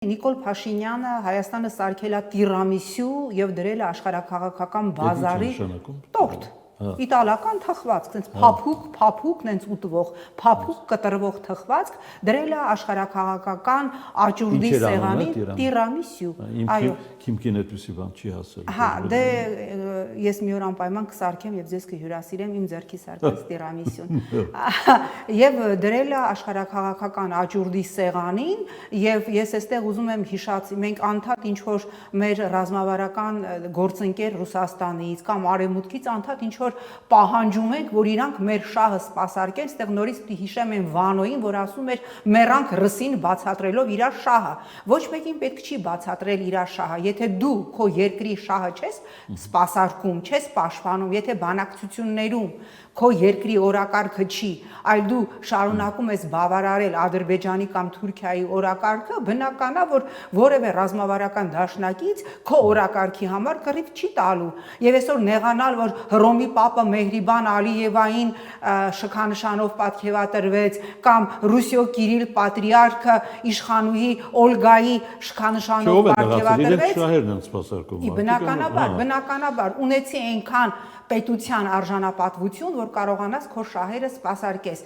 Նիկոլ Փաշինյանը Հայաստանը սարքել է տիրամիսյու եւ դրել է աշխարհաքաղաքական բազարի տորտ։ Իտալական թխվածք, այնց փափուկ, այնց ուտվող, փափուկ կտրվող թխվածք դրել է աշխարհաքաղաքական աճուրդի սեղանին տիրամիսյու։ Այո, Քիմքին այդպեսի բան չի հասել։ Հա, դե ես մի օր անպայման կսարքեմ եւ ձեզ կհյուրասիրեմ իմ ձեռքի սարքած տիրամիսյուն։ Եվ դրել է աշխարհաքաղաքական աճուրդի սեղանին եւ ես այստեղ ուզում եմ հիշացի, մենք անդադ ինչ որ մեր ռազմավարական գործընկեր Ռուսաստանից կամ Արևմուտքից անդադ ինչ որ պահանջում ենք, որ իրանք մեր շահը սպասարկեն, այստեղ նորից պիտի հիշեմ այն Վանոյին, որ ասում էր մեռանք ռսին բացատրելով իր շահը։ Ոչ մեկին պետք չի բացատրել իր շահը, եթե դու քո երկրի շահը չես սպասարկում, չես պաշտպանում, եթե բանակցություններում քո երկրի օրակարգը չի, այլ դու շարունակում ես բավարարել Ադրբեջանի կամ Թուրքիայի օրակարգը, բնական է, որ որևէ ռազմավարական դաշնակից քո օրակարգի համար կռիվ չի տալու։ Եվ այսօր նեղանալ, որ Հռոմի Պապը Մեհրիբան Ալիևային շքանշանով պատկեվատրվեց կամ Ռուսիո Կիրիլ Պատրիարքը իշխանուհի Օլգայի շքանշանով պատկեվատրվեց։ Բնականաբար, ունեցի այնքան պետության արժանապատվություն, որ կարողանաս քո շահերը սպասարկես։